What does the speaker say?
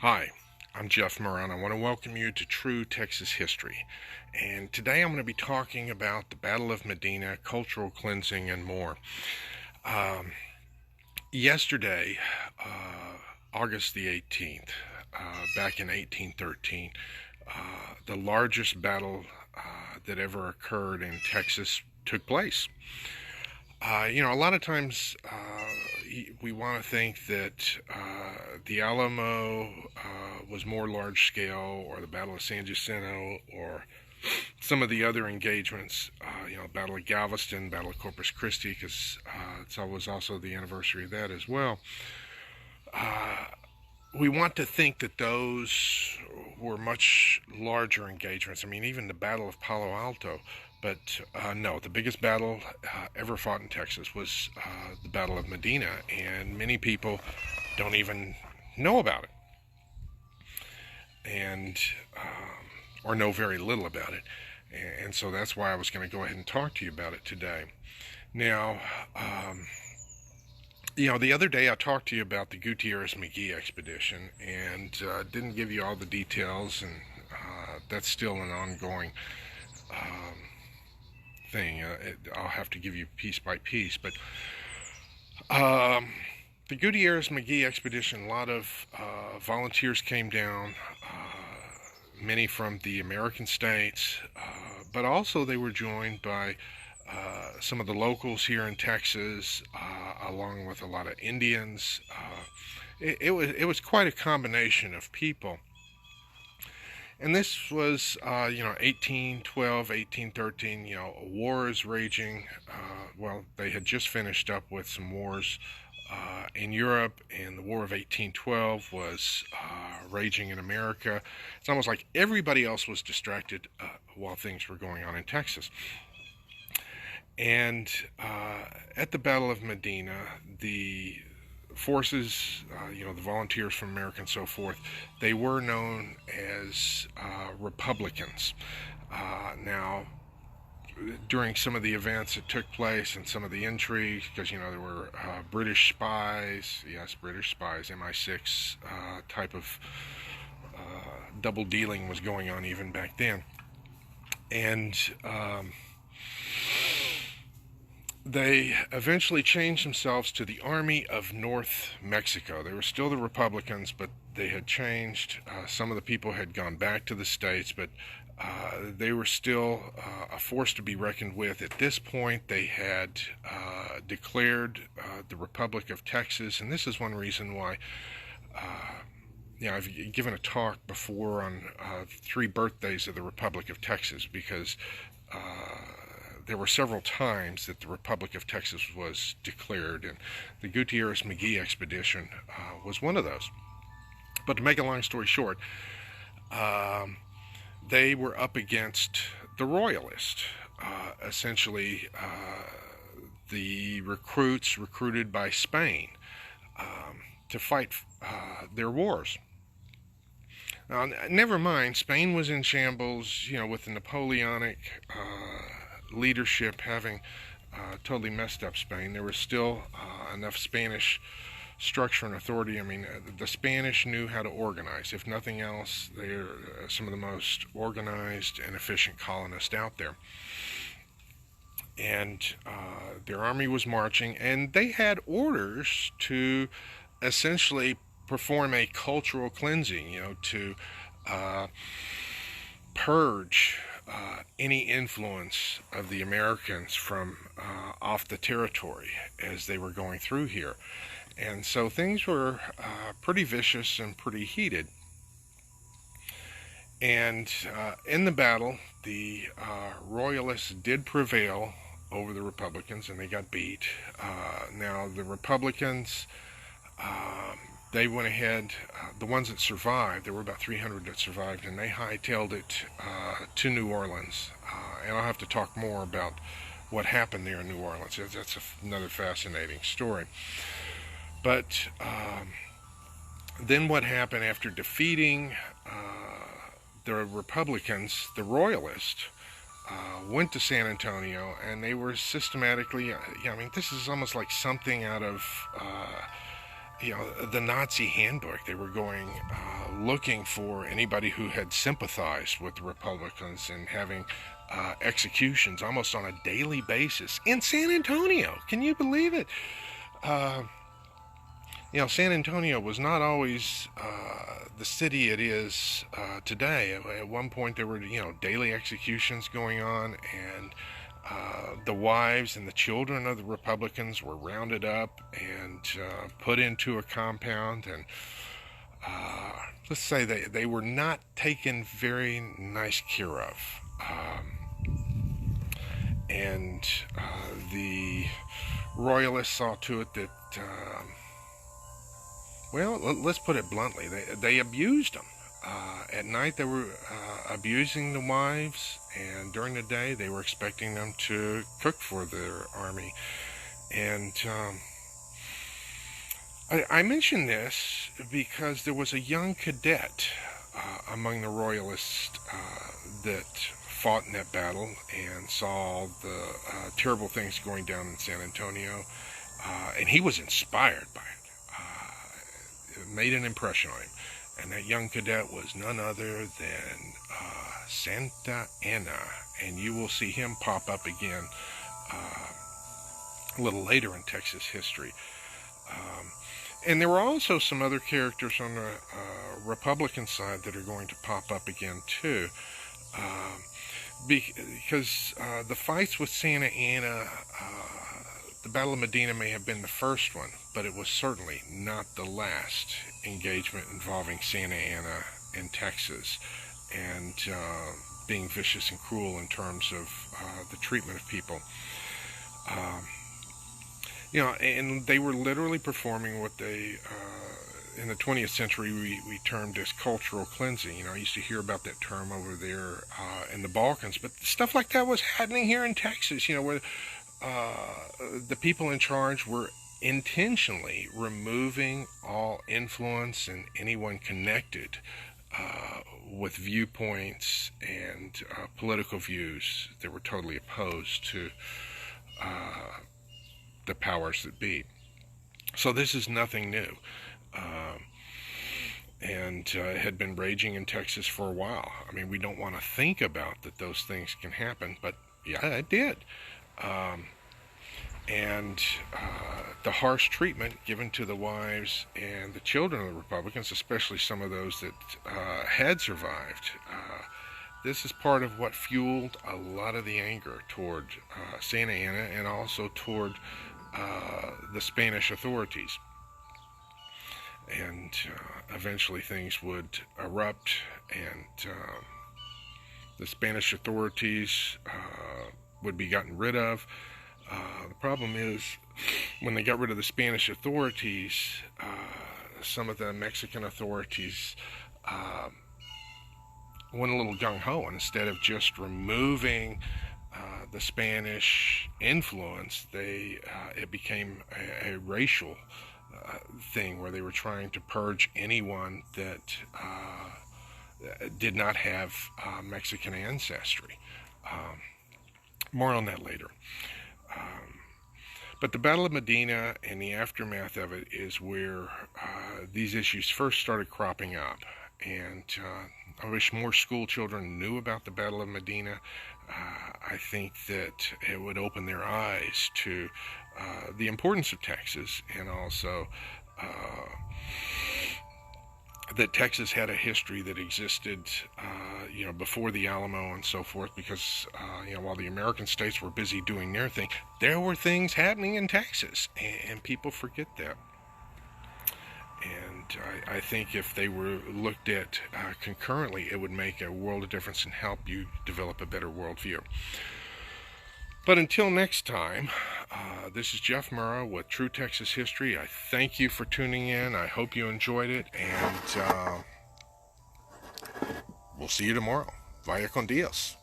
Hi, I'm Jeff Moran. I want to welcome you to True Texas History. And today I'm going to be talking about the Battle of Medina, cultural cleansing, and more. Yesterday, August the 18th, back in 1813, the largest battle that ever occurred in Texas took place. A lot of times we want to think that the Alamo was more large scale, or the Battle of San Jacinto, or some of the other engagements, Battle of Galveston, Battle of Corpus Christi, because it was also the anniversary of that as well. We want to think that those were much larger engagements. I mean, even the Battle of Palo Alto. But no, the biggest battle ever fought in Texas was the Battle of Medina, and many people don't even know about it, and or know very little about it. And so that's why I was going to go ahead and talk to you about it today. Now, the other day I talked to you about the Guiterrez-Magee expedition, and didn't give you all the details, and that's still an ongoing thing. I'll have to give you piece by piece, but the Gutierrez-Magee expedition, a lot of volunteers came down, many from the American states, but also they were joined by some of the locals here in Texas, along with a lot of Indians. It was quite a combination of people. And this was, 1812, 1813, a war is raging. They had just finished up with some wars in Europe, and the War of 1812 was raging in America. It's almost like everybody else was distracted while things were going on in Texas. And at the Battle of Medina, the forces, the volunteers from America and so forth, they were known as Republicans. Now, during some of the events that took place and some of the intrigues, because there were British spies, British spies, MI6 type of double dealing was going on even back then, and they eventually changed themselves to the Army of North Mexico. They were still the Republicans, but they had changed. Some of the people had gone back to the States, but they were still a force to be reckoned with. At this point, they had declared the Republic of Texas, and this is one reason why I've given a talk before on 3 birthdays of the Republic of Texas, because there were several times that the Republic of Texas was declared, and the Gutierrez-Magee expedition was one of those. But to make a long story short, they were up against the Royalists, essentially the recruits recruited by Spain to fight their wars. Now, never mind, Spain was in shambles, with the Napoleonic leadership having totally messed up Spain. There was still enough Spanish structure and authority. I mean, the Spanish knew how to organize. If nothing else, they're some of the most organized and efficient colonists out there. And their army was marching, and they had orders to essentially perform a cultural cleansing, to purge any influence of the Americans from off the territory as they were going through here. And so things were pretty vicious and pretty heated. And in the battle, the Royalists did prevail over the Republicans, and they got beat. Now, the Republicans, they went ahead, the ones that survived, there were about 300 that survived, and they hightailed it to New Orleans. And I'll have to talk more about what happened there in New Orleans. That's another fascinating story. But then what happened after defeating the Republicans, the Royalists, went to San Antonio, and they were systematically, this is almost like something out of the Nazi handbook. They were going looking for anybody who had sympathized with the Republicans and having executions almost on a daily basis in San Antonio. Can you believe it? San Antonio was not always the city it is today. At one point, there were, daily executions going on, and the wives and the children of the Republicans were rounded up and put into a compound, and let's say they were not taken very nice care of. And the Royalists saw to it that, let's put it bluntly, they abused them. At night they were abusing the wives, and during the day they were expecting them to cook for their army. And I mention this because there was a young cadet among the Royalists that fought in that battle and saw the terrible things going down in San Antonio, and he was inspired by it. It made an impression on him. And that young cadet was none other than Santa Anna. And you will see him pop up again a little later in Texas history. And there were also some other characters on the Republican side that are going to pop up again too. Because the fights with Santa Anna, the Battle of Medina may have been the first one, but it was certainly not the last engagement involving Santa Anna in Texas, and being vicious and cruel in terms of the treatment of people. And they were literally performing what they, in the 20th century, we termed as cultural cleansing. I used to hear about that term over there in the Balkans, but stuff like that was happening here in Texas, where the people in charge were intentionally removing all influence and anyone connected with viewpoints and political views that were totally opposed to the powers that be. So this is nothing new, and it had been raging in Texas for a while. I mean, we don't want to think about that those things can happen, but yeah, it did. And the harsh treatment given to the wives and the children of the Republicans, especially some of those that had survived, this is part of what fueled a lot of the anger toward Santa Anna and also toward the Spanish authorities. And eventually things would erupt, and the Spanish authorities would be gotten rid of. The problem is, when they got rid of the Spanish authorities, some of the Mexican authorities went a little gung-ho, and instead of just removing the Spanish influence, it became a racial thing where they were trying to purge anyone that did not have Mexican ancestry. More on that later. But the Battle of Medina and the aftermath of it is where these issues first started cropping up. And I wish more school children knew about the Battle of Medina. I think that it would open their eyes to the importance of Texas, and also that Texas had a history that existed, before the Alamo and so forth, because, while the American states were busy doing their thing, there were things happening in Texas, and people forget that. And I think if they were looked at concurrently, it would make a world of difference and help you develop a better worldview. But until next time, this is Jeff Murrah with True Texas History. I thank you for tuning in. I hope you enjoyed it, and we'll see you tomorrow. Vaya con Dios.